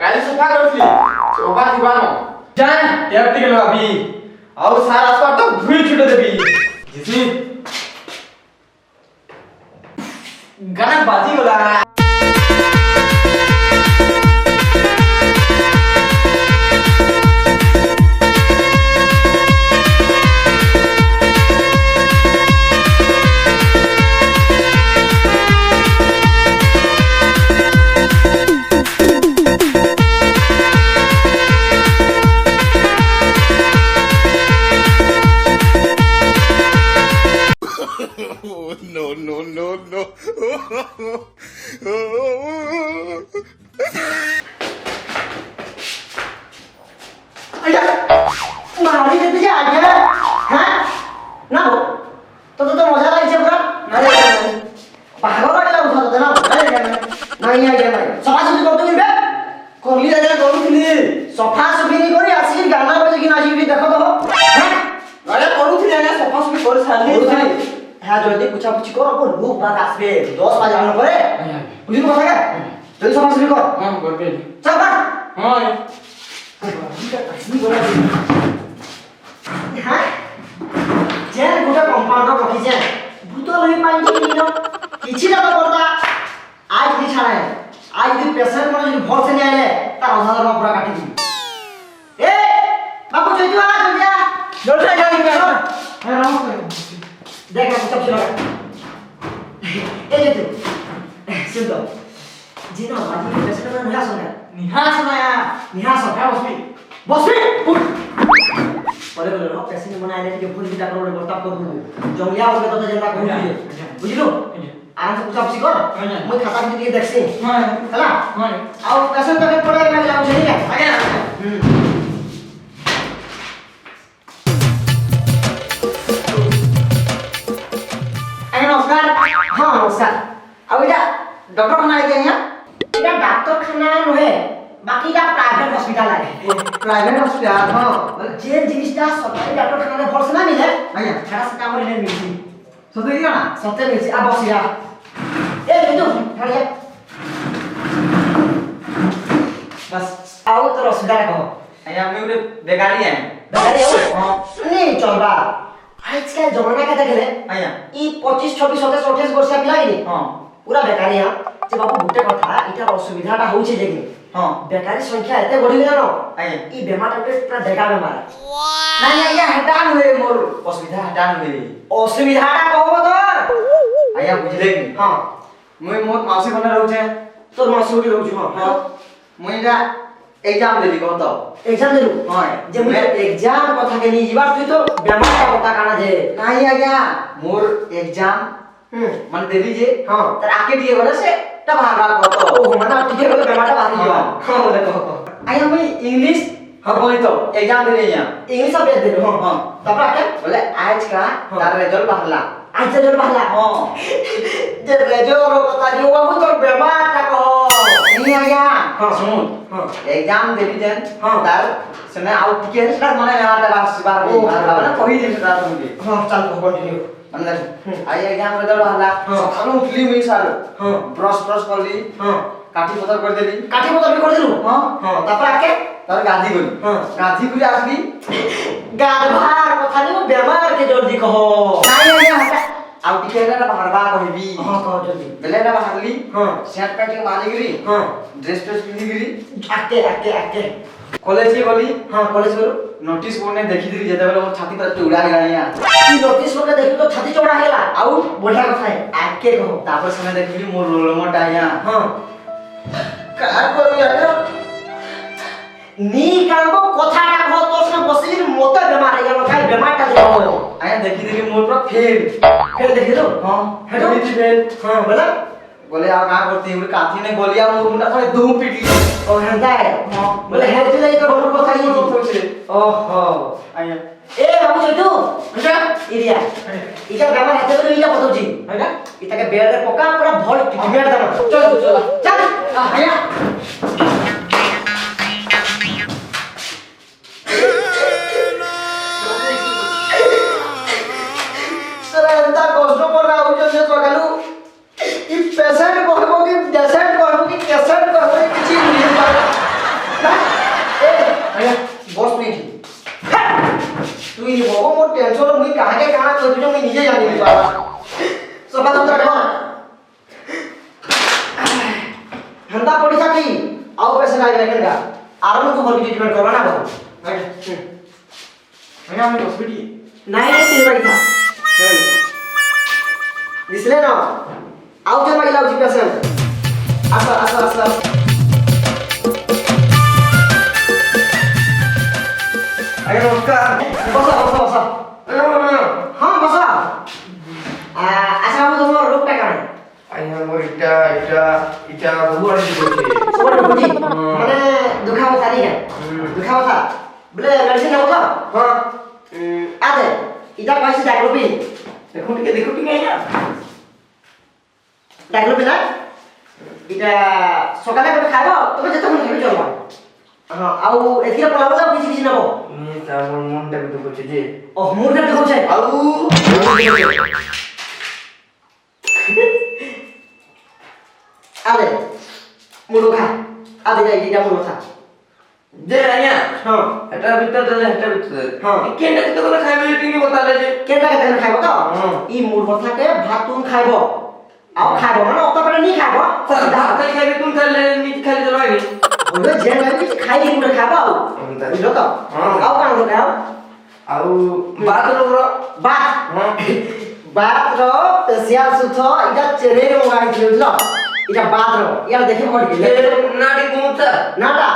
काली सफा करथली सफा दिबानो जाए टेप टिके लगाबी और सारा आसपास तो धूल छुटे देबी जिसी गाना बाजी गला no. अय्या मारी देते जे आगे हां ना हो तो मजा लागिছে পুরা नाही पागल लागला उठा ना नाही सफा सुफी करतो की बे करली जागा करूथली सफा सुफी नहीं करी आसी गाना बजे कि नाची भी देखो तो हां अरे करूथली ना सफा सुफी कर साली হ্যাঁ যদি পুছাপুছি কর ওপর লোক বাদ আসবে 10 বাজে আনো পরে বুঝলি কথা কা যদি সমাজ শুরু কর हां करबे চল কর हां হ্যাঁ যে গোটা কম্পাউন্ডর রখিছে ভূত লই পাইছি নিনো কিছু না করতা আজ নি ছাড়ায় আজ যদি পেশেন্ট মানে যদি ভরসে নিয়ে আইলে তার অধার মা পুরা কাটি দিবি এ বাবু চইতু আ জলদিয়া জলদি যাই হ্যাঁ রাম देख ना सब सुनो ए जे तू सुन तो जीना बाजी पेशेंट में निहास है बसमी पुट परे बोलो पेशेंट में आइले के फुल बिटा करोड़ बर्ताव कर दू जंगलिया हो तो जनता कहू बुझलो आराम से पूछा पूछी कर मैं खाता में दिए देखसी हां हला हां आओ पेशेंट के पड़े ना जाऊ सही है आगे नमस्कार हाँ नमस्कार अब इटा डॉक्टर खाना है क्या इटा डॉक्टर खाना नहे बाकी इटा प्राइवेट हॉस्पिटल है प्राइवेट हॉस्पिटल हां जे जिनिसटा सरकारी डॉक्टर खाना में भरसा ना मिले आया खड़ा से काम रे मिलसी सते की ना सते मिलसी आ बसिया ए बिटू खड़िया बस आओ तो हॉस्पिटल कहो आया मैं उरे बेगारी है बेगारी हो हां नहीं चलबा आजकल जमाना का देखले आया ई 25 26 27 28 वर्ष पिला कि हां पूरा बेकारी है जे बाबू गुटे कथा इटा असुविधाटा होउछे जे कि हां बेकारी संख्या एते बढ़ी गेल न आया ई बेमार टे पूरा देखा बेमार नहीं आया हटान हुए मोर असुविधा हटान हुए असुविधाटा कहबो तो आया बुझले कि हां मैं मोर मासी बने रहू छे तोर मासी होटी रहू हां हां मैं जा एग्जाम देली कहतो एग्जाम देलु हां जे मैं एग्जाम कथा के नि जीवार तू तो बेमार का बता काना जे नहीं आया मोर एग्जाम मन देली जे हां तर आके दिए गले से तब भागा कहतो ओ मना टिके गले बेमारटा बाहर जीवा हां बोले कहतो आया मैं इंग्लिश हाँ बोली तो एग्जाम दे रही हैं इंग्लिश सब दे दे हां हां तब आके बोले आज का तार रिजल्ट बाहरला आज रिजल्ट बाहरला हां जे रिजल्ट रो कथा जो बाबू तो बेमार का कहो नहीं आया हां सुन हां एग्जाम देली जेन हां तार सने आउ टिके स्टार मने आटा लास्ट बार ना कहि दिन रात मुझे हां चल कंटिन्यू अंदर आई एग्जाम रिजल्ट बाहरला सकाळू उठली मी सार हां ब्रश करली हां काठी पतर कर देली काठी पतर भी कर देलु हां हां तापर आके तार गाधी गली हां गाधी गुली आसली गाधभार कथा नि मो बेमार के जल्दी कहो नहीं आया हटा आउ टिके ना बाहरबा कहबी हां कहो जल्दी बेले ना बाहरली हां शर्ट पैंट मारी गिरी हां ड्रेस पिंदी गिरी आके कॉलेज के गली हां कॉलेज करू नोटिस बोर्ड ने देखी थी जेते बेले मोर छाती पर चौड़ा गेला या ई नोटिस को देखि तो छाती चौड़ा गेला आउ बढ़िया कथा है आके कहो तापर सने देखली मोर रोल मोटा या हां का करू यार नी कांगो कथाटा कहो तो से बसली मोते बेमार है या काई बेमारटा देखो आया देखी थी मोर पर फेल देखि दो हां हेडो फेल हां बोला बोले आ का करती है काठी ने गोलियां मोर मुंडा थोड़े दो पिटली ओ हंदा है हां बोले हेड ले तो बोल कथा ही थी ओहो आया ए बाबू छोटू अच्छा इरिया इका बेमार हाते तो इला पतो जी हैना इताके बेड रे पका पूरा भल ट्रीटमेंट दमा चल आया सरंता कष्ट कर रहा हूं जे सकालू ई पेशेंट कहबो कि पेशेंट कहबो कि पेशेंट कहबो किछि नहीं पाला तुझे मैं निजे जाने नहीं पाया सफा सुथरा देखो हंता पड़ी था कि आओ पैसे ना रखेगा आराम को भर की ट्रीटमेंट करवाना बाबू आया मैं हॉस्पिटल नहीं तेरे बाई था दिसले ना आओ चल मागे लावची पेशंट असं आया नमस्कार बसा हाँ बसा अच्छा बाबू तुम्हारा रोग क्या कारण आया मोर इटा बहुत अच्छी होती सब बुझी माने दुखा होता नहीं है दुखा होता बोले मेडिसिन हो तो हां आदे इधर पैसे डायग्लोपी देखो टिके आया डायग्लोपी ना इटा सकाले कोन खाइबो तबे जते कोन खाइबो चलबा हां आउ एथिरा पलाबला किछि नबो नी ता मोर मन टा दुख छै जे ओ मोर टा दुख छै आउ आदे मुडो खा आदे जाई इटा मुडो खा जे आया हां এটা ভিতর দলে এটা ভিতর हां কেনটা তো কোন খাইবে টিকে বতালে যে केटा केटा खाइबो तो ई मुड কথা के भात तुम खाइबो आउ खाइबो माने ओता परे नी खाइबो ভাত খাইবে তুমি খাইলে নি খাইলে চলবাই ओले जे लागे कि खाइ कि मुडो खाइबो बुझलो तो आउ कान रो खाओ ଆଉ ବାତ ର बात बात रो पेशिया सुथो इटा चेरे रो गाई बुझलो इटा बात रो यार देखे पड़ ଏ गेले ନାଡି କୋଉଟା नाटा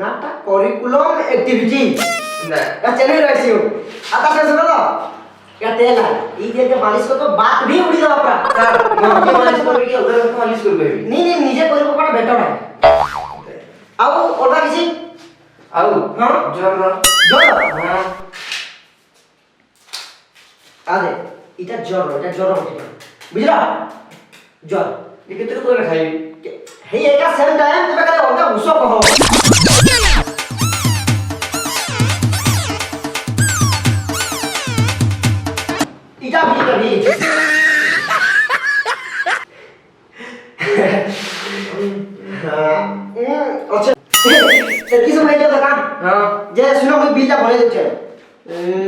नाटा करिकुलम एक्टिविटी ନା या चेन्नई रहसी हो आता से सुनो तो या तेल है ई तेल के मालिश को तो बात भी उड़ी दो अपना কি মালিশ করবে কি ওদের মালিশ করবে नहीं नहीं निजे करिबो पड़ा बेटर है आउ ओटा किसी ଆଉ हां ଜର जो ହଁ आदे इटा ज्वर उठे बुझला ज्वर ଏ କେତେ କୋନ ଖାଇବି हे एका सेम टाइम तबे करे ओटा उस कहो इटा भी कभी अच्छा सेठी से भाई जो काम ହଁ जे सुनो मैं बिलटा भरे दे छे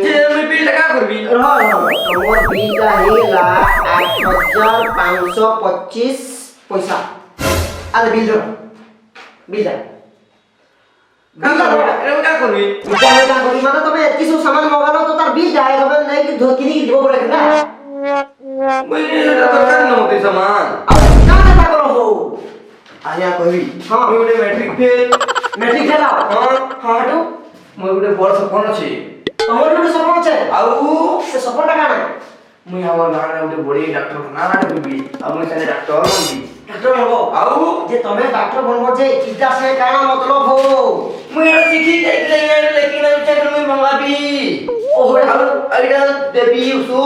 ଯେ ମୁଁ ବିଲ୍ ଟା का करबी तमर बिलटा हेला 8525 पैसा आदे बिलटा का करबी का करबी क्या है का करी माने तमे एतकी सब सामान मंगालो तो तार बिल जाए तमे नहीं कि धोकिनी की दिबो पड़े ना ମୁଁ ଦରକାର न होते सामान अब का करता करो हो आया कहबी हाँ। ମୁଁ ଗୋଟେ मैट्रिक फेल मैट्रिक फेल ହଁ हां हटो ମୋର ଗୋଟେ ବଡ ସପନ ଅଛି तमर भी सपन छे ଆଉ से सपन का काना ମୁଁ ଆମ ଗାଁରେ ଗୋଟେ ବଡ ଡାକ୍ତର ଖାନା ଆଣିବି ଆଉ ମୁଁ ସେନେ ଡାକ୍ତର ହେବି डॉक्टर बनबो ଆଉ जे तमे डॉक्टर बनबो जे इटा से काना मतलब हो ମୁଁ ଏଟା ଶିଖି ଯାଇଥିଲି ଏଟା ଲେକିନ ଚାକର ମୁଁ ମଙ୍ଗାବି ओहो ଆଉ ଏଟା ଦେବି ଉସୁ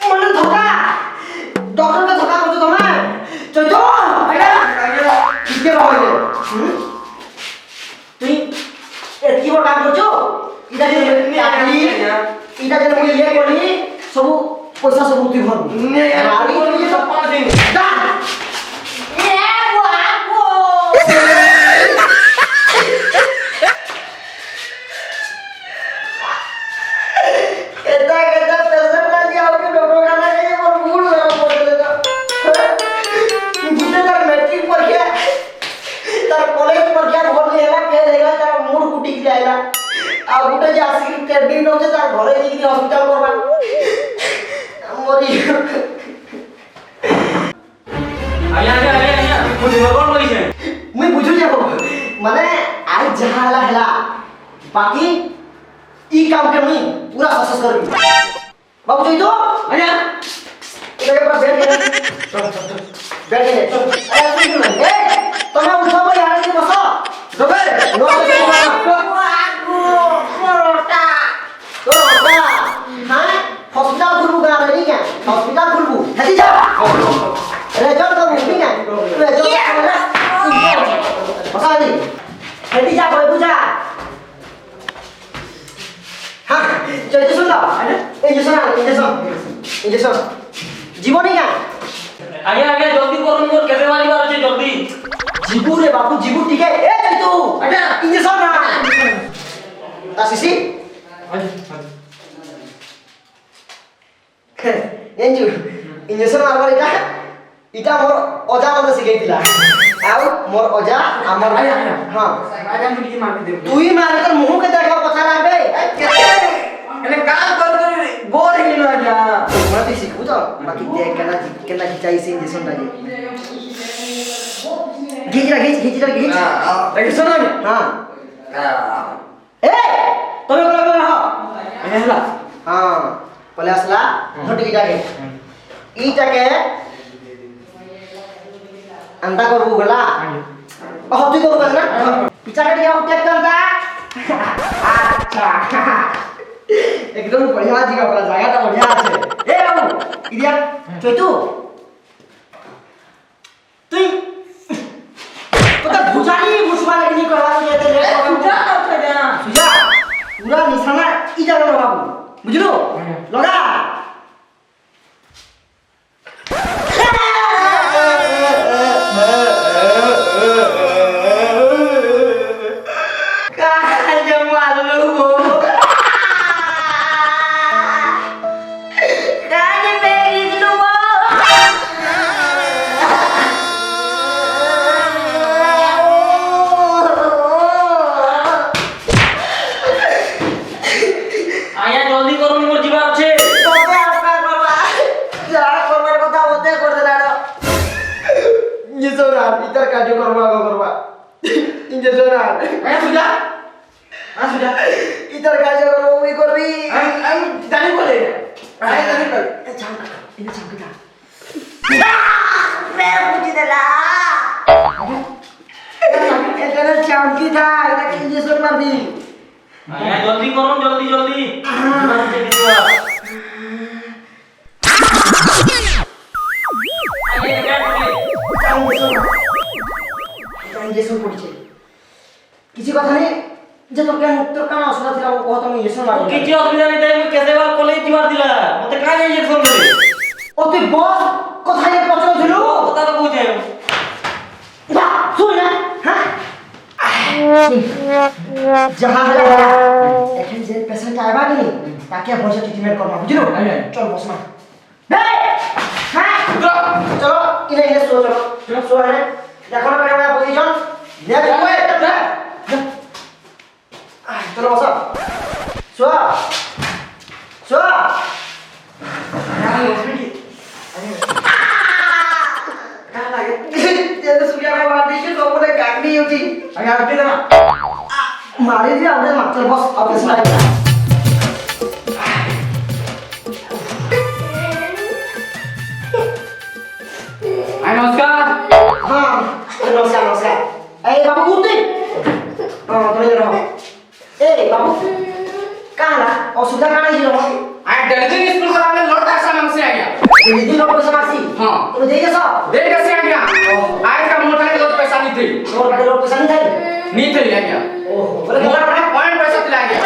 मन धोखा डॉक्टर में धोखा करछो तमे चलो एटा किसके रहले तुई एतकी बड़ काम करछो इटा जे चाकरी इटा जे मुई ये करली सब पैसा सब उती भर নে मारी तो ये सब सपन दिन दा ए बाबू केता केता पैसा ना दिया के डॉक्टर खाना के मोर मूड लगा पड़ले ना बुझे तार मैट्रिक परीक्षा तार कॉलेज परीक्षा भरले हेला फेल हेला तार मूड कुटी के आइला आ गुटे जे आसी ट्रेनिंग न जे तार घरे जे हॉस्पिटल करबा मोरी आया मुझे कोन बोली छे मुई बुझु जे माने आज जहां हला हला बाकी ई काम के मुई पूरा सक्सेस करबी बाबू जोई तो आया इधर पर बैठ के बैठ के अरे सुन सुन ए तमे उठो भाई यार के बसो दबे नो से आगो मोरटा तोरटा हां हॉस्पिटल खुलबू गाना नहीं क्या हॉस्पिटल खुलबू हेदी जा रेजर तो नहीं क्या रेजर बसा दी हेदी जा कोई पूजा हां चल सुन लो इंजेक्शन जीवनी क्या आगे आगे जल्दी करो मोर केबे वाली बार আছে जल्दी जीबू रे बाबू जीबू ठीक है ए चल तू इंजेक्शन ना तासिसी ଏଞ୍ଜୁ ଇଞ୍ଜେକ୍ସନ ମାରବାର ଏଇଟା ଏଇଟା ମୋର ଅଜା ମତେ ଶିଖେଇଥିଲା ଆଉ ମୋର ଅଜା ଆମର ହଁ ଆଜ୍ଞା ମୁଁ ଟିକେ ମାରି ଦେବି ତୁଇ ମାରେ ତୋର ମୁହଁ କେତେ ଦେଖ ପଚାର ଆବେ ହେଲେ କାମ କରି ବୋର ହେଇଗଲୁ ଆଜ୍ଞା ମୋର ବି ଶିଖୁ ତ ବାକି ଦେখ କେନା ଖିଚାଇ ସେ ଇଞ୍ଜେକ୍ସନ ଟା ଘିଚ ଦେଖିଛ ନା ହଁ ଏ ତମେ କଣ କର ରହ ହେଲା हाँ पहले असला धोटी की जाके ई जाके अंडा करबू गला हत्ती करबू गला पिछा के दिया उठे करता अच्छा एकदम बढ़िया जगह पर जाएगा तो बढ़िया আছে ए बाबू इडिया चोटू তুই पता भुजानी मुसवा लगनी करवा दिए थे ले पूजा करते हैं सुजा पूरा निशाना ई जगह में बाबू बुझलो लगा आया जल्दी करो मोर जीवा আছে इधर का जो करो वही कर भी আমি জানি বলে আমি জানি বলে इधर चमकता मैं पूछ देला इधर चमकी था इधर इंजेक्शन मार दी आया जल्दी करो जल्दी जल्दी इंजेक्शन पड़ছে কিছু কথা নেই যে তোর কেন তোর কান অসুবিধা ছিল ও কত আমি ইনজেকশন মারব কিছু অসুবিধা নেই তাই আমি কেদেবার কলেজ দিবার দিলা মতে কাজ ইনজেকশন দেবে ও তুই বস কোথায় পচল ছিল কথা তো বুঝে না শুন না হ্যাঁ जहां है এখন যে পেশেন্ট আইবা কি তাকে বসে ট্রিটমেন্ট করবা বুঝলো চল বস না হ্যাঁ চলো ইনে ইনে সো চলো সো है দেখো না কেমন পজিশন चलो बसा सो सो कहां लगे ये तो सुया में बात देखिए तो बोले कागनी होती আমি আর দিলাম मारे दिया हमने मास्टर बॉस अब इसमें আই নমস্কার हां नमस्कार नमस्कार ए बाबू उठे हां तुम इधर रहो ए बाबू कहां ला असुविधा कहां है रो আই ডেলিভারি স্কুল করালে লট पैसा हमसे आ गया दीदी लोग पैसा मासी हां तुम दे के सब दे कैसे आ गया आय का मोटा के लॉट पैसा नहीं थी और बड़े लोग पैसा नहीं थे नहीं थे आ गया ओहो बोले मोटा बड़ा पॉइंट पैसा दिला गया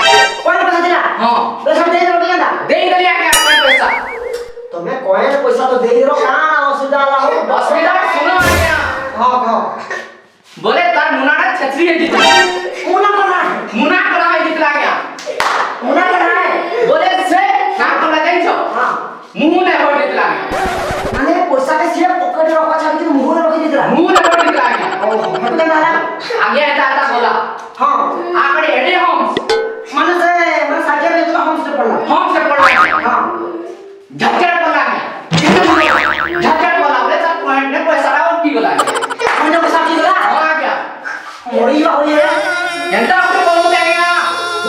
कौन पैसा दिला हां पैसा दे दो क्या ना दे ही आ गया पॉइंट पैसा तो मैं कौन पैसा तो दे दो कहां असुविधा ला हो असुविधा सुनो आ गया हां हां बोले तार मुनाड़ा छतरी है दिखला मुना करना है मुना करा है दिखला गया मुना करना है बोले से काम कर लगे छो हां मुंह ने हो दिखला गया माने पैसा के सिर्फ पॉकेट में रखा चाहिए कि मुंह में रख दीजिए मुंह ने हो दिखला गया ओहो मतलब मारा आगे आता बोला हां आकड़े हेडे होम्स माने से मैं साके में तो हम से पढ़ला होम से पढ़ रहा हां झटझट बोला है झटझट बोला बोले सब पॉइंट ने पैसा और की बोला मैंने पैसा की दिला हो आ गया मोड़ी बा होई है ಎಂತ आपको बोल देगा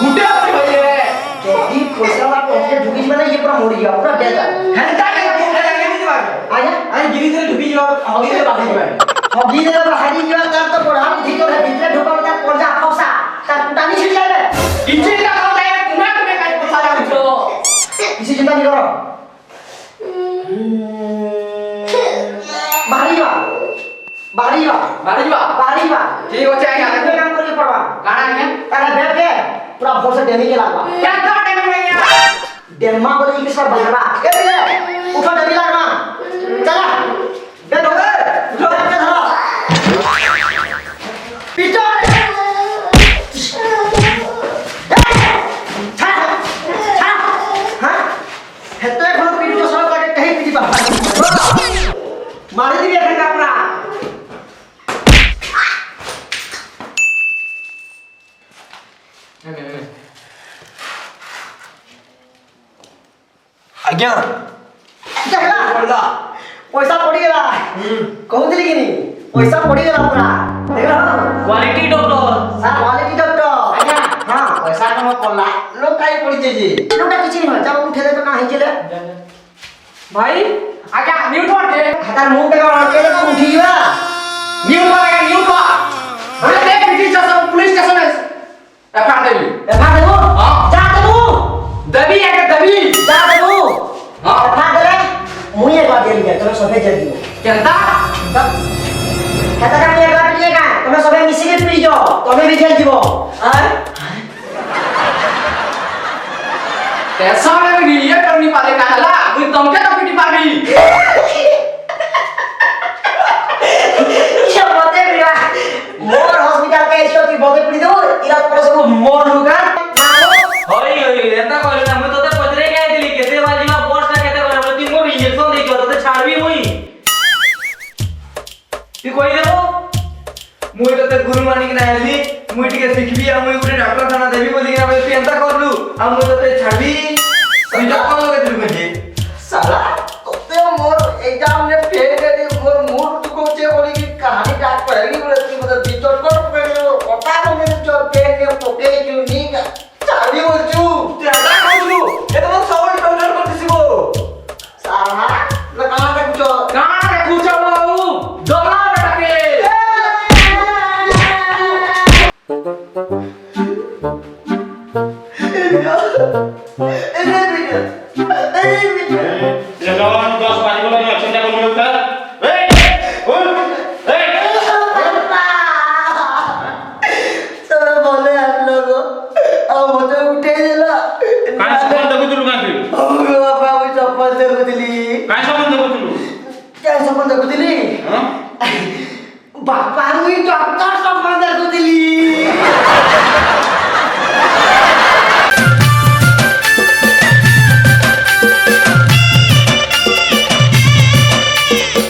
गुड्डे आपको होई है जल्दी पैसा वाला पॉकेट ढुकी में ये पूरा मोड़ गया पूरा डेड है ಎಂತ के गुड्डे लगे नहीं दिमाग आया आई गिरी से ढुकी जाओ होगी से बात नहीं हगी दे तो हाडी जीवा तब तो पढ़ा ठीक है भीतर ढुका तब पड़ जा फसा तब टानी छिड़ जाए पीछे का होता है तुम्हें तुम्हें काहे पूछा जाओ छो किसी चिंता नहीं करो बाहरी बा बाहरी बा बारी बा बाहरी बा ठीक हो जाएगा कितने काम करके पड़वा गाना नहीं है तारा बैठ के पूरा भोर से डेमी के लागवा क्या तो टाइम में गया डेमा बोले इंग्लिश में बनवा ए बिले उठो डेमी लागवा चला बैठ हो गए उठो बैठ के धरो पीछे छा छा हां हेते এখন পিটো সব ଆଜ୍ଞା देखला ପଡିଲା पैसा पड़ी गला कहउतली कि नी पैसा पड़ी गला पूरा देखला quality doctor sir quality doctor ଆଜ୍ଞା हां ପଇସା କମ ପଡିଲା ଲୋକ କାଇ ପଡିছে ଯେ लोटा किछि न जब उठे दे तो का हिचले भाई ଆଜ୍ଞା ନ୍ୟୁଟ ମାରତେ हातार मुंह पे का के उठी गया न्यूट मार आଜ୍ଞା न्यूट मार अरे देख British station police station FR देबी एफा देबो हां जा देबो दबी आके दबी जा देबो हां एफा देले मुई एक बार देली तोरे सबे जल दियो केनता कहता का मुई एक बार दिए का तमे सबे मिसी के पी जो तमे भी जेल दिबो हां पैसा में ये करनी पाले का हला मुई तुमके तो पिटी पाबी ये बते बिया मोर हॉस्पिटल के स्टोरी बते पड़ी दो इरा पर सब मोर लुगा होई होई एता कहले ना मैं तोते पचरे के आइली केते बाजी में बॉस ना केते करे बोले 3 गो इंजेक्शन दे के तोते छाड़बी मुई तू कोई देबो मुई तते गुरु मानी कि ना आइली मुई टिके सिखबी आ मुई गुटे डॉक्टर खाना देबी बोली कि ना तू एंता करलु आ मुई तते छाड़बी तुझे कोन लगे दिलु कजे साला तोते मोर एग्जाम में फेल कर दी मोर मूड तू को चे बोली कि कहानी डाक पड़ेगी बोले तू मतलब भीतर कर पड़ेगा पता नहीं जो पेन में पोके क्यों नहीं का चाबी बोल तू तू एंता करलु ए तो सब डॉक्टर कर दिसिबो साला ना कहां तक कुछ कहां तक कुछ बाबू दला बेटा के Jangan gas baju lo ni, cinta kamu lupa. Hei, hei. सब बोले आप लोगों अब मुझे उठे दिला Kan semua dah betul kan tu? ओ बाबा मुझे चप्पल दे को दिली Kan semua dah betul. क्या चप्पल दे को दिली Hah? बापा मुझे डॉक्टर